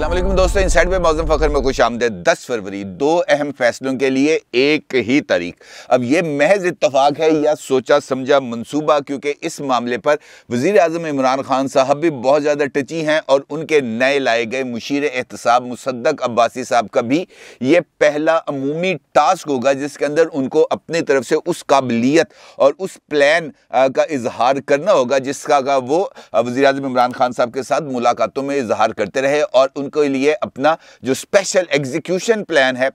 अस्सलाम वालेकुम दोस्तों, इनसाइड में मौज़म फ़खर में खुश आमदीद। 10 फरवरी, दो अहम फैसलों के लिए एक ही तारीख। अब ये महज इत्तफाक है या सोचा समझा मंसूबा, क्योंकि इस मामले पर वज़ीर आज़म इमरान खान साहब भी बहुत ज़्यादा टची हैं और उनके नए लाए गए मुशीर एहतसाब मुसद्दक अब्बासी साहब का भी ये पहला अमूमी टास्क होगा जिसके अंदर उनको अपनी तरफ से उस काबिलियत और उस प्लान का इजहार करना होगा जिसका वो वज़ीर आज़म इमरान खान साहब के साथ मुलाकातों में इजहार करते रहे और उनके लिए अपना जो स्पेशल एग्जीक्यूशन प्लान है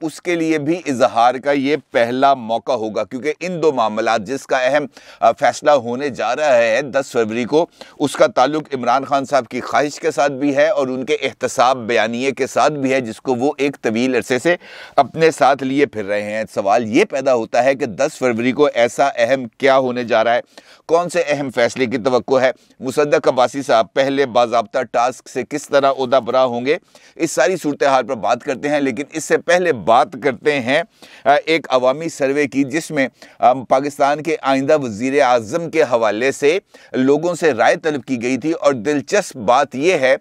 उसके लिए भी इजहार का ये पहला मौका होगा, क्योंकि इन दो मामलात जिसका अहम फैसला होने जा रहा है 10 फरवरी को, उसका ताल्लुक इमरान खान साहब की ख्वाहिश के साथ भी है और उनके एहतसाब बयानिए के साथ भी है जिसको वो एक तवील अरसे से अपने साथ लिए फिर रहे हैं। सवाल ये पैदा होता है कि 10 फरवरी को ऐसा अहम क्या होने जा रहा है, कौन से अहम फैसले की तवक्को है, मुसद्दक अब्बासी साहब पहले बाज़ाब्ता टास्क से किस तरह ओहदा बरा होंगे, इस सारी सूरत हाल पर बात करते हैं। लेकिन इससे पहले बात करते हैं एक अवामी सर्वे की जिसमें पाकिस्तान के आइंदा वज़ीर आज़म के हवाले से लोगों से राय तलब की गई थी और दिलचस्प बात यह है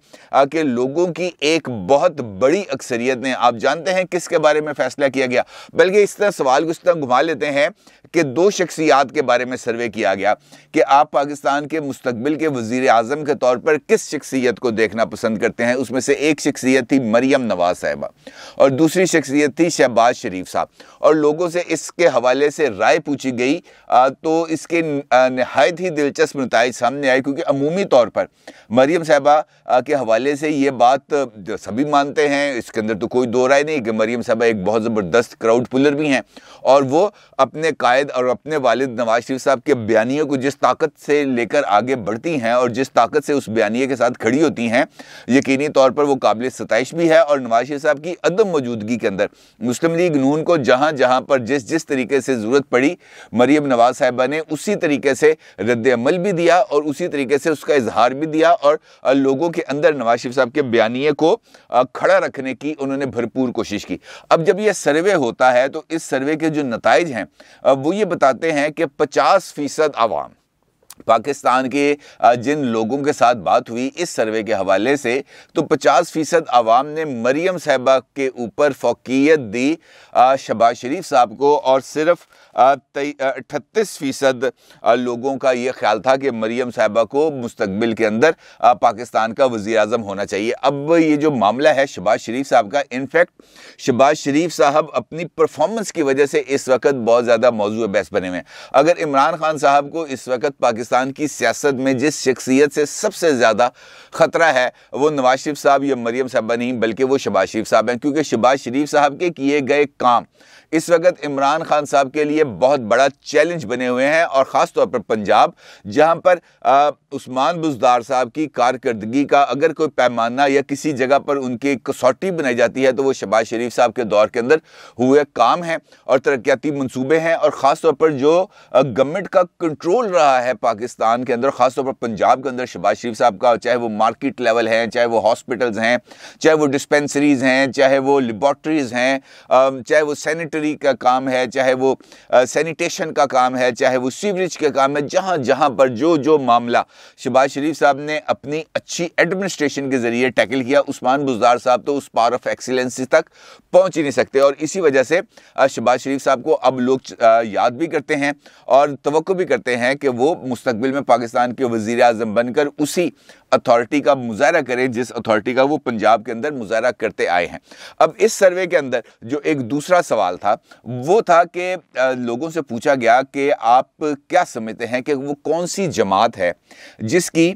कि लोगों की एक बहुत बड़ी अक्सरियत ने, आप जानते हैं किसके बारे में फैसला किया गया, बल्कि इस तरह सवाल को इस तरह घुमा लेते हैं कि दो शख्सियात के बारे में सर्वे किया गया कि आप पाकिस्तान के मुस्तकबिल के वज़ीर आज़म के तौर पर किस शख्सियत को देखना पसंद करते हैं। उसमें से एक शख्सियत थी मरियम नवाज साहिबा और दूसरी शख्सियत थी शहबाज शरीफ साहब, और लोगों से इसके हवाले से राय पूछी गई तो इसके नहायत ही दिलचस्प नताइज सामने आए, क्योंकि अमूमी तौर पर मरियम साहिबा के हवाले से ये बात सभी मानते हैं, इसके अंदर तो कोई दो राय नहीं कि मरियम साहिबा एक बहुत ज़बरदस्त क्राउड पुलर भी हैं और वो अपने कायद और अपने वालिद नवाज शरीफ साहब के बयानिए को जिस ताकत से लेकर आगे बढ़ती हैं और जिस ताकत से उस बयानिए के साथ खड़ी होती हैं, यकीनी तौर पर वो काबिल सताइश भी है। और नवाज शरीफ साहब की अदम मौजूदगी के अंदर मुस्लिम लीग नून को जहाँ जहाँ पर जिस जिस तरीके से ज़रूरत पड़ी, मरियम नवाज साहिबा ने उसी तरीके से रद्द अमल भी दिया और उसी तरीके से उसका इजहार भी दिया और लोगों के अंदर नवाज शरीफ साहब के बयानिए को खड़ा रखने की उन्होंने भरपूर कोशिश की। अब जब यह सर्वे होता है तो इस सर्वे के जो नताइज हैं वो ये बताते हैं कि 50% आवाम, पाकिस्तान के जिन लोगों के साथ बात हुई इस सर्वे के हवाले से, तो 50% आवाम ने मरियम साहिबा के ऊपर फ़ौक़ियत दी शहबाज शरीफ साहब को और सिर्फ 38% लोगों का ये ख्याल था कि मरियम साहिबा को मुस्तकबिल के अंदर पाकिस्तान का वज़ीर आज़म होना चाहिए। अब ये जो मामला है शहबाज शरीफ साहब का, इनफैक्ट शहबाज शरीफ साहब अपनी परफॉर्मेंस की वजह से इस वक्त बहुत ज़्यादा मौजूद बहस बने हुए हैं। अगर इमरान खान साहब को इस वक्त पाकिस्तान की सियासत में जिस शख्सियत से सबसे ज़्यादा ख़तरा है वो नवाज शरीफ साहब या मरियम साहबा नहीं बल्कि वो शहबाज शरीफ साहब हैं, क्योंकि शहबाज शरीफ साहब के किए गए काम इस वक्त इमरान खान साहब के लिए बहुत बड़ा चैलेंज बने हुए हैं। और ख़ास तौर पर पंजाब, जहां पर उस्मान बुज़दार साहब की कारकर्दगी का अगर कोई पैमाना या किसी जगह पर उनकी कसौटी बनाई जाती है तो वो शहबाज शरीफ साहब के दौर के अंदर हुए काम हैं और तरक्याती मंसूबे हैं। और ख़ास तौर पर जो गवर्नमेंट का कंट्रोल रहा है पाकिस्तान के अंदर, ख़ास तौर पर पंजाब के अंदर शहबाज शरीफ साहब का, चाहे वो मार्केट लेवल है, चाहे वो हॉस्पिटल्स हैं, चाहे वो डिस्पेंसरीज़ हैं, चाहे वो लेबॉर्ट्रीज़ हैं, चाहे वो सैनिटरी का काम है, चाहे वो सैनिटेशन का काम है, चाहे वो सीवरेज का काम है, जहां जहां पर जो जो मामला शहबाज शरीफ साहब ने अपनी अच्छी एडमिनिस्ट्रेशन के जरिए टैकल किया, उस्मान बुज़दार साहब तो उस पावर ऑफ एक्सीलेंस तक पहुंच ही नहीं सकते। और इसी वजह से शहबाज शरीफ साहब को अब लोग याद भी करते हैं और तवक्को भी करते हैं कि वो मुस्तकबिल में पाकिस्तान के वज़ीर आज़म बनकर उसी अथॉरिटी का मुजाहरा करें जिस अथॉरिटी का वो पंजाब के अंदर मुजाहरा करते आए हैं। अब इस सर्वे के अंदर जो एक दूसरा सवाल था वो था कि लोगों से पूछा गया कि आप क्या समझते हैं कि वो कौन सी जमात है जिसकी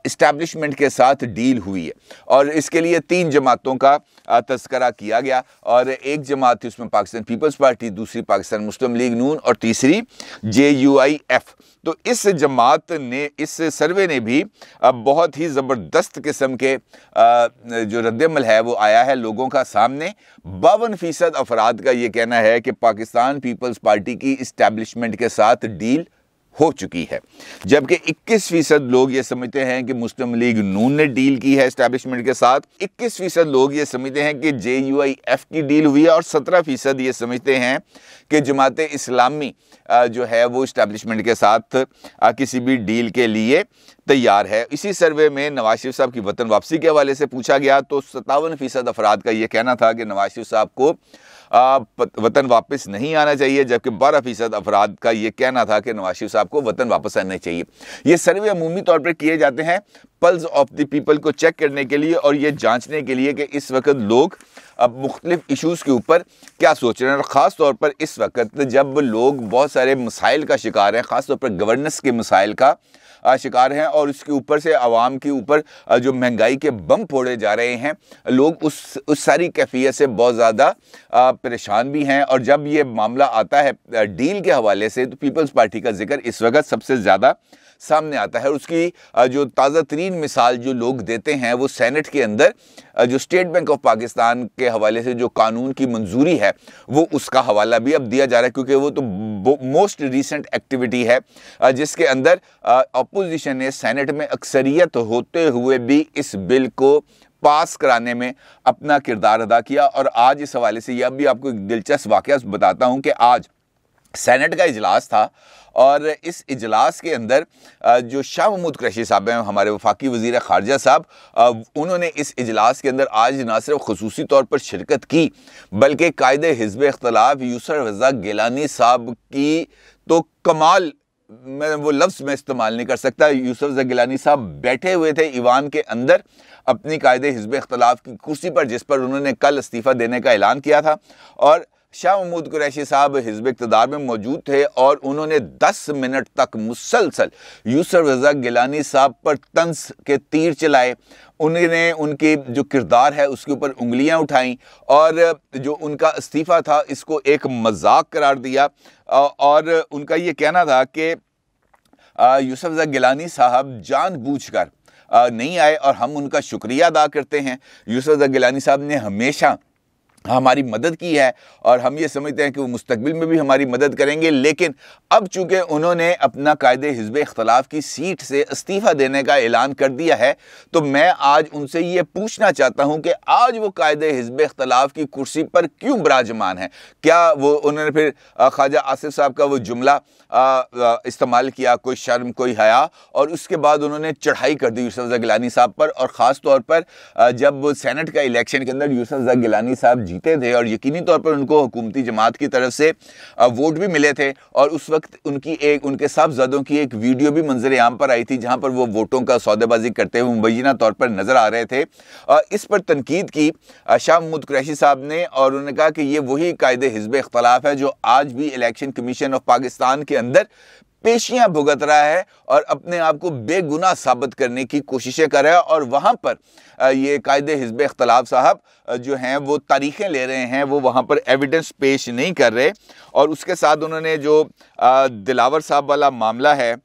इस्टेब्लिशमेंट के साथ डील हुई है, और इसके लिए 3 जमातों का तज़किरा किया गया और एक जमात थी उसमें पाकिस्तान पीपल्स पार्टी, दूसरी पाकिस्तान मुस्लिम लीग नून और तीसरी JUIF। तो इस जमात ने, इस सर्वे ने भी बहुत ही ज़बरदस्त किस्म के जो रद्दअमल है वो आया है लोगों का सामने। 52% अफराद का ये कहना है कि पाकिस्तान पीपल्स पार्टी की इस्टेब्लिशमेंट के साथ डील हो चुकी है, जबकि 21% लोग ये समझते हैं कि मुस्लिम लीग नून ने डील की है एस्टैब्लिशमेंट के साथ, 21% लोग ये समझते हैं कि JUIF की डील हुई है और 17% ये समझते हैं कि जमाते इस्लामी जो है वो एस्टैब्लिशमेंट के साथ किसी भी डील के लिए तैयार है। इसी सर्वे में नवाज शरीफ साहब की वतन वापसी के हवाले से पूछा गया तो 57% अफराद का ये कहना था कि नवाज शरीफ साहब को वतन वापस नहीं आना चाहिए, जबकि 12% अफराद का ये कहना था कि नवाज शरीफ साहब को वतन वापस आना चाहिए। ये सर्वे अमूमी तौर पर किए जाते हैं पल्स ऑफ द पीपल को चेक करने के लिए और ये जांचने के लिए कि इस वक्त लोग अब मुख्तलिफ इशूज़ के ऊपर क्या सोच रहे हैं, और ख़ास तौर पर इस वक्त जब लोग बहुत सारे मसाइल का शिकार हैं, ख़ास तौर पर गवर्नेंस के मसाइल का शिकार हैं और उसके ऊपर से आवाम के ऊपर जो महंगाई के बम फोड़े जा रहे हैं, लोग उस सारी कैफियत से बहुत ज़्यादा परेशान भी हैं। और जब ये मामला आता है डील के हवाले से तो पीपल्स पार्टी का जिक्र इस वक्त सबसे ज़्यादा सामने आता है। और उसकी जो ताज़ा तरीन मिसाल जो लोग देते हैं वो सेनेट के अंदर जो स्टेट बैंक ऑफ पाकिस्तान के हवाले से जो कानून की मंजूरी है वो उसका हवाला भी अब दिया जा रहा है, क्योंकि वो तो मोस्ट रीसेंट एक्टिविटी है जिसके अंदर अपोजिशन ने सेनेट में अक्सरियत होते हुए भी इस बिल को पास कराने में अपना किरदार अदा किया। और आज इस हवाले से यह भी आपको एक दिलचस्प वाक़या बताता हूँ कि आज सेनेट का इजलास था और इस इजलास के अंदर जो शाह महमूद कुरैशी साहब हैं, हमारे वफाकी वज़ीर ख़ारजा साहब, उन्होंने इस इजलास के अंदर आज ना सिर्फ ख़ुसूसी तौर पर शिरकत की बल्कि कायदे हिज़्ब इख्तिलाफ यूसुफ रज़ा गिलानी साहब की तो कमाल, मैं वो लफ्ज़ में इस्तेमाल नहीं कर सकता। यूसुफ रज़ा गिलानी साहब बैठे हुए थे ईवान के अंदर अपनी कायदे हिज़्ब इख्तिलाफ की कुर्सी पर, जिस पर उन्होंने कल इस्तीफ़ा देने का ऐलान किया था, और शाह महमूद कुरैशी साहब हिज़्ब इक़्तिदार में मौजूद थे और उन्होंने 10 मिनट तक मुसलसल यूसुफ रज़ा गिलानी साहब पर तंज के तीर चलाए। उन्होंने उनके जो किरदार है उसके ऊपर उंगलियां उठाईं और जो उनका इस्तीफ़ा था इसको एक मजाक करार दिया। और उनका ये कहना था कि यूसुफ रज़ा गिलानी साहब जानबूझकर नहीं आए और हम उनका शुक्रिया अदा करते हैं। यूसुफ रज़ा गिलानी साहब ने हमेशा हमारी मदद की है और हम ये समझते हैं कि वो मुस्तकबिल में भी हमारी मदद करेंगे, लेकिन अब चूँकि उन्होंने अपना कायदे हिज़्ब इख्तिलाफ की सीट से इस्तीफ़ा देने का ऐलान कर दिया है तो मैं आज उनसे ये पूछना चाहता हूँ कि आज वो कायदे हिज़्ब इख्तिलाफ की कुर्सी पर क्यों विराजमान है। क्या वो उन्होंने फिर ख्वाजा आसिफ साहब का वो जुमला इस्तेमाल किया, कोई शर्म कोई हया, और उसके बाद उन्होंने चढ़ाई कर दी यूसुफ रज़ा गिलानी साहब पर। और ख़ास तौर पर जब सेनेट का इलेक्शन के अंदर यूसुफ रज़ा गिलानी साहब जीते थे और यकीनी तौर पर उनको हुकूमती जमात की तरफ से वोट भी मिले थे, और उस वक्त उनके साहबजादों की एक वीडियो भी मंजर आम पर आई थी जहां पर वो वोटों का सौदेबाजी करते हुए मुबैना तौर पर नजर आ रहे थे। इस पर तनकीद की शाह महमूद कुरैशी साहब ने और उन्होंने कहा कि ये वही कायदे हिज़्ब इख्तिलाफ है जो आज भी इलेक्शन कमीशन ऑफ पाकिस्तान के अंदर पेशियां भुगत रहा है और अपने आप को बेगुनाह साबित करने की कोशिशें कर रहा है। और वहाँ पर ये कायदे हिज़्ब इख्तिलाफ साहब जो हैं वो तारीखें ले रहे हैं, वो वहाँ पर एविडेंस पेश नहीं कर रहे। और उसके साथ उन्होंने जो दिलावर साहब वाला मामला है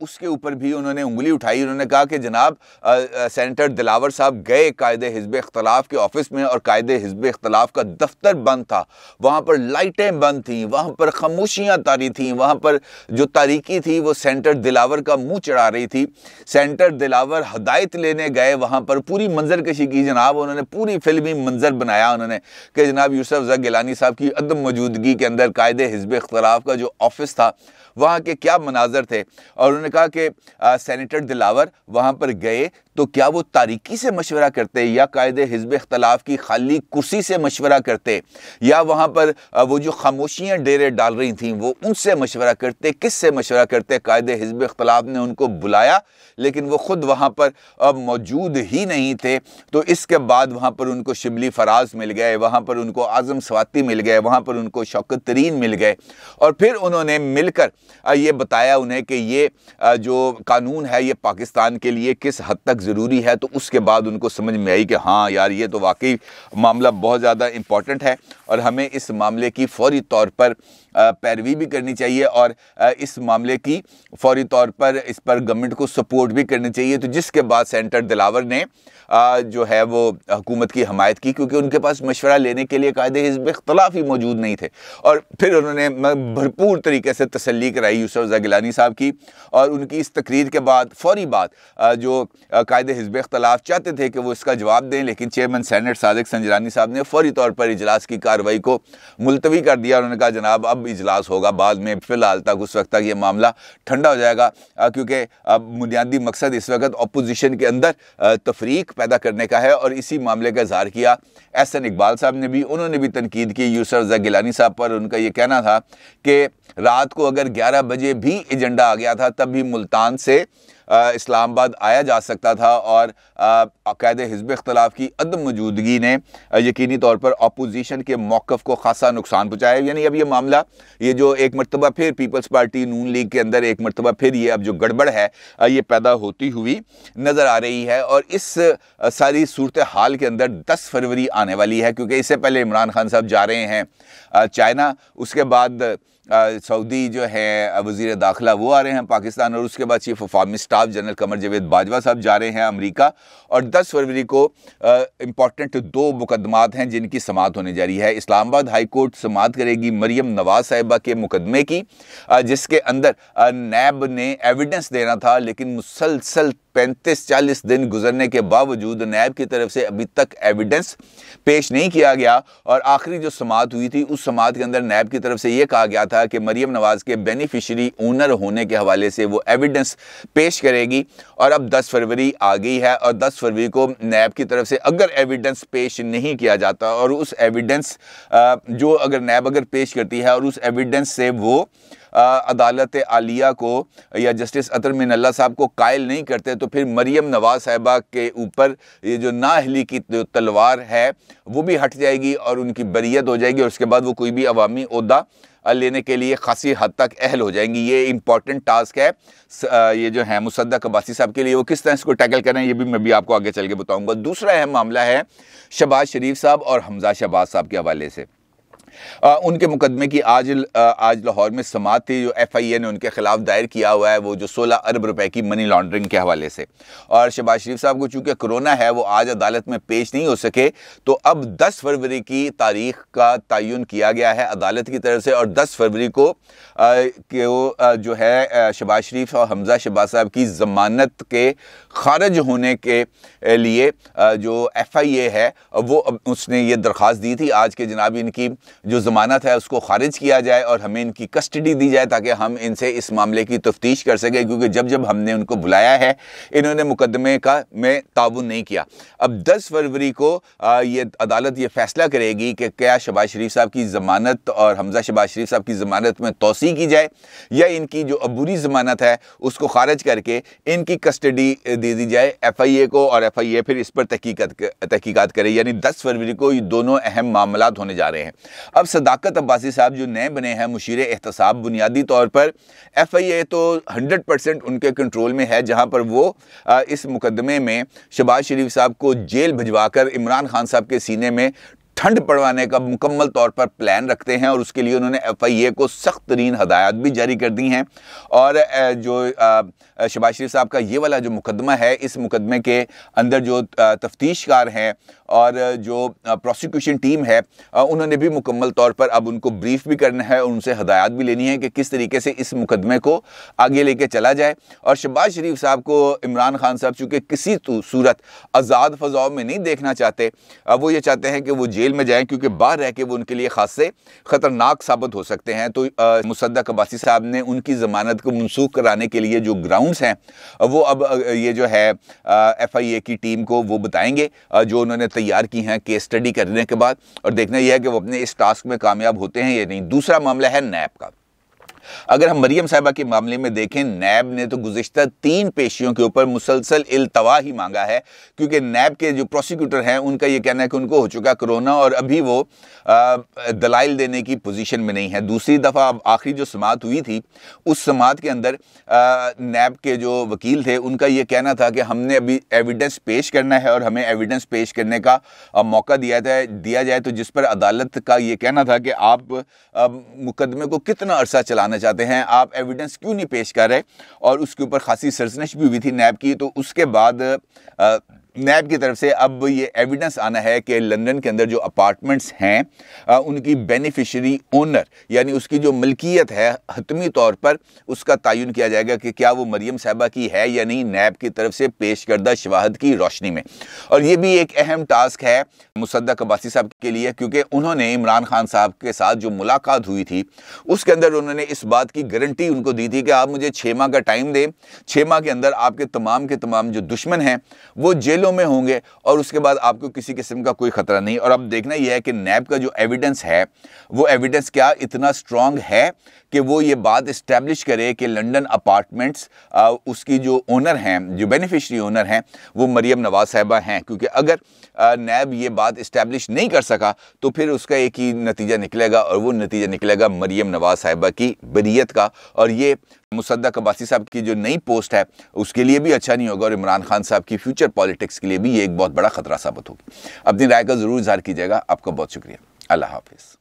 उसके ऊपर भी उन्होंने उंगली उठाई। उन्होंने कहा कि जनाब सेनेटर दिलावर साहब गए कायदे हिज़्ब इख्तिलाफ के ऑफिस में और कायदे हिज़्ब इख्तिलाफ का दफ्तर बंद था, वहाँ पर लाइटें बंद थीं, वहाँ पर खामोशियाँ तारी थीं, वहाँ पर जो तारीकी थी वो सेनेटर दिलावर का मुंह चढ़ा रही थी। सेनेटर दिलावर हदायत लेने गए, वहाँ पर पूरी मंजर कशी की जनाब, उन्होंने पूरी फिल्मी मंजर बनाया उन्होंने कि जनाब यूसुफ रज़ा गिलानी साहब की अदम मौजूदगी के अंदर कायदे हिज़्ब इख्तिलाफ का जो ऑफिस था वहाँ के क्या मनाजर थे। और उन्होंने कहा कि सेनेटर दिलावर वहाँ पर गए तो क्या वो तारीकी से मशवरा करते या कायदे हिज़्ब इख्तिलाफ की खाली कुर्सी से मशवरा करते, या वहाँ पर वो जो खामोशियाँ डेरे डाल रही थीं वो उनसे मशवरा करते, किससे मशवरा करते। कायदे हिज़्ब इख्तिलाफ ने उनको बुलाया लेकिन वो ख़ुद वहाँ पर अब मौजूद ही नहीं थे। तो इसके बाद वहाँ पर उनको शिबली फराज मिल गए, वहाँ पर उनको आज़म स्वाति मिल गए, वहाँ पर उनको शौकत तरीन मिल गए, और फिर उन्होंने मिलकर ये बताया उन्हें कि ये जो कानून है ये पाकिस्तान के लिए किस हद तक ज़रूरी है। तो उसके बाद उनको समझ में आई कि हाँ यार ये तो वाकई मामला बहुत ज़्यादा इम्पॉर्टेंट है और हमें इस मामले की फौरी तौर पर पैरवी भी करनी चाहिए और इस मामले मामले की फौरी तौर पर इस पर गवर्नमेंट को सपोर्ट भी करनी चाहिए। तो जिसके बाद सेनेटर दिलावर ने जो है वो हुकूमत की हमायत की, क्योंकि उनके पास मशवरा लेने के लिए कायदे हिज़्ब इख्तिलाफ ही मौजूद नहीं थे। और फिर उन्होंने भरपूर तरीके से तसल्ली कराई यूसुफ रज़ा गिलानी साहब की, और उनकी इस तकरीर के बाद फौरी बात जो कायदे हिज़्ब इख्तिलाफ चाहते थे कि वो इसका जवाब दें, लेकिन चेयरमैन सेनेट सादिक संजरानी साहब ने फौरी तौर पर इजलास की कार्रवाई को मुलतवी कर दिया। उन्होंने कहा जनाब अब इजलास होगा बाद में, फ़िलहाल तक उस वक्त तक ये मामला ठंडा हो जाएगा, क्योंकि बुनियादी मकसद इस वक्त अपोजिशन के अंदर तफरीक पैदा करने का है। और इसी मामले का इज़हार किया एहसन इकबाल साहब ने भी। उन्होंने भी तनकीद की यूसुफ रज़ा गिलानी साहब पर। उनका ये कहना था कि रात को अगर 11 बजे भी एजेंडा आ गया था तब भी मुल्तान से इस्लामाबाद आया जा सकता था, और कायदे हिज़्ब इख्तिलाफ की अदम मौजूदगी ने यकीनी तौर पर अपोजिशन के मौक़िफ़ को खासा नुकसान पहुँचाया। यानी अब ये मामला, ये जो एक मरतबा फिर पीपल्स पार्टी नून लीग के अंदर एक मरतबा फिर ये अब जो गड़बड़ है ये पैदा होती हुई नज़र आ रही है। और इस सारी सूरत हाल के अंदर 10 फरवरी आने वाली है, क्योंकि इससे पहले इमरान खान साहब जा रहे हैं चाइना, उसके बाद सऊदी जो है वज़ीर दाखिला वो आ रहे हैं पाकिस्तान, और उसके बाद chief of army staff general Qamar Javed Bajwa साहब जा रहे हैं अमेरिका। और 10 फरवरी को इम्पॉर्टेंट 2 मुकदमात हैं जिनकी समाअत होने जा रही है। इस्लामाबाद हाई कोर्ट समाअत करेगी मरियम नवाज साहिबा के मुकदमे की, जिसके अंदर नैब ने एविडेंस देना था, लेकिन मुसलसल 35-40 दिन गुजरने के बावजूद नैब की तरफ से अभी तक एविडेंस पेश नहीं किया गया। और आखिरी जो समाअत हुई थी उस समाअत के अंदर नैब की तरफ से ये कहा गया था कि मरियम नवाज के बेनिफिशरी ओनर होने के हवाले से वो एविडेंस पेश करेगी। और अब 10 फरवरी आ गई है, और 10 फरवरी को नैब की तरफ से अगर एविडेंस पेश नहीं किया जाता, और उस एविडेंस जो अगर नैब अगर पेश करती है और उस एविडेंस से वो अदालत आलिया को या जस्टिस अतर मिनल्ला साहब को कायल नहीं करते, तो फिर मरियम नवाज साहिबा के ऊपर ये जो नाअहली की जो तलवार है वो भी हट जाएगी और उनकी बरियत हो जाएगी, और उसके बाद वो कोई भी अवामी ओहदा लेने के लिए खासी हद तक अहल हो जाएंगी। ये इंपॉर्टेंट टास्क है ये जो है मुसद्दक अब्बासी साहब के लिए। वो किस तरह इसको टैकल करें ये भी मैं भी आपको आगे चल के बताऊंगा। दूसरा अहम मामला है शहबाज शरीफ साहब और हमजा शहबाज साहब के हवाले से। उनके मुकदमे की आज लाहौर में समाअत थी, जो FIA ने उनके खिलाफ दायर किया हुआ है, वो जो 16 अरब रुपए की मनी लॉन्ड्रिंग के हवाले से। और शहबाज शरीफ साहब को चूंकि कोरोना है वो आज अदालत में पेश नहीं हो सके, तो अब 10 फरवरी की तारीख का तयन किया गया है अदालत की तरफ से। और 10 फरवरी को जो है शहबाज शरीफ और हमजा शहबाज साहब की ज़मानत के खारिज होने के लिए जो FIA है वो उसने ये दरख्वास्त दी थी आज के जनाब इनकी जो ज़मानत है उसको खारिज किया जाए और हमें इनकी कस्टडी दी जाए ताकि हम इनसे इस मामले की तफ्तीश कर सकें, क्योंकि जब हमने उनको बुलाया है इन्होंने मुकदमे में ताउन नहीं किया। अब 10 फरवरी को ये अदालत ये फैसला करेगी कि क्या शहबाज शरीफ साहब की ज़मानत और हमजा शहबाज शरीफ साहब की ज़मानत में तौसी की जाए या इनकी जो अबूरी ज़मानत है उसको खारिज करके इनकी कस्टडी दे दी जाए FIA को, और FIA फिर इस पर तहकीकात करे। यानी 10 फरवरी को ये दोनों अहम मामलात होने जा रहे हैं। अब सदाकत अब्बासी साहब जो नए बने हैं मुशीर एहतसाब, बुनियादी तौर पर FIA तो 100% उनके कंट्रोल में है, जहां पर वो इस मुकदमे में शहबाज शरीफ साहब को जेल भिजवाकर इमरान खान साहब के सीने में ठंड पड़वाने का मुकम्मल तौर पर प्लान रखते हैं, और उसके लिए उन्होंने FIA को सख्त तरीन हदायत भी जारी कर दी हैं। और जो शहबाज शरीफ साहब का ये वाला जो मुकदमा है, इस मुकदमे के अंदर जो तफ्तीशकार हैं और जो प्रोसिक्यूशन टीम है उन्होंने भी मुकम्मल तौर पर अब उनको ब्रीफ भी करना है और उनसे हदायत भी लेनी है कि किस तरीके से इस मुकदमे को आगे लेके चला जाए। और शहबाज शरीफ साहब को इमरान खान साहब चूँकि किसी सूरत आज़ाद फ़ज़ाओं में नहीं देखना चाहते, वो ये चाहते हैं कि वो जेल में जाएं, क्योंकि बाहर रह के वो उनके लिए खासे ख़तरनाक साबित हो सकते हैं। तो मुसद्दक अब्बासी साहब ने उनकी ज़मानत को मनसूख कराने के लिए जो ग्राउंड्स हैं वो अब ये जो है FIA की टीम को वो बताएंगे, जो उन्होंने तैयार की हैं केस स्टडी करने के बाद, और देखना यह है कि वो अपने इस टास्क में कामयाब होते हैं या नहीं। दूसरा मामला है नैब का। अगर हम मरियम साहिबा के मामले में देखें, नैब ने तो गुज़िश्ता 3 पेशियों के ऊपर मुसलसल इल्तवा ही मांगा है, क्योंकि नैब के जो प्रोसिक्यूटर हैं उनका ये कहना है कि उनको हो चुका कोरोना और अभी वो दलाइल देने की पोजीशन में नहीं है। दूसरी दफ़ा आखिरी जो समाअत हुई थी उस समाअत के अंदर नैब के जो वकील थे उनका ये कहना था कि हमने अभी एविडेंस पेश करना है और हमें एविडेंस पेश करने का मौका दिया जाए, तो जिस पर अदालत का ये कहना था कि आप मुकदमे को कितना अरसा चलाना चाहते हैं, आप एविडेंस क्यों नहीं पेश कर रहे। और उसके ऊपर खासी सरजनिश भी हुई थी नैब की। तो उसके बाद नैब की तरफ से अब ये एविडेंस आना है कि लंदन के अंदर जो अपार्टमेंट्स हैं उनकी बेनिफिशरी ओनर यानी उसकी जो मलकियत है हतमी तौर पर उसका तयन किया जाएगा कि क्या वो मरियम साहिबा की है या नहीं, नैब की तरफ से पेश करदा शवाहद की रोशनी में। और ये भी एक अहम टास्क है मुसद्दक अब्बासी साहब के लिए, क्योंकि उन्होंने इमरान खान साहब के साथ जो मुलाकात हुई थी उसके अंदर उन्होंने इस बात की गारंटी उनको दी थी कि आप मुझे 6 माह का टाइम दें, 6 माह के अंदर आपके तमाम के तमाम जो दुश्मन हैं वो जेलों में होंगे और उसके बाद आपको किसी किस्म का कोई खतरा नहीं। और अब देखना यह है कि नैब का जो एविडेंस है वो एविडेंस क्या इतना स्ट्रांग है कि वो ये बात इस्टेब्लिश करे कि लंदन अपार्टमेंट्स उसकी जो ओनर हैं, जो बेनिफिशरी ओनर हैं, वो मरियम नवाज साहिबा हैं। क्योंकि अगर नैब ये बात इस्टेब्लिश नहीं कर सका तो फिर उसका एक ही नतीजा निकलेगा और वो नतीजा निकलेगा मरियम नवाज साहिबा की बरियत का। और ये मुसद्दक अब्बासी साहब की जो नई पोस्ट है उसके लिए भी अच्छा नहीं होगा और इमरान खान साहब की फ्यूचर पॉलिटिक्स के लिए भी ये एक बहुत बड़ा खतरा साबित होगी। अपनी राय का ज़रूर इज़हार कीजिएगा। आपका बहुत शुक्रिया। अल्लाह हाफिज़।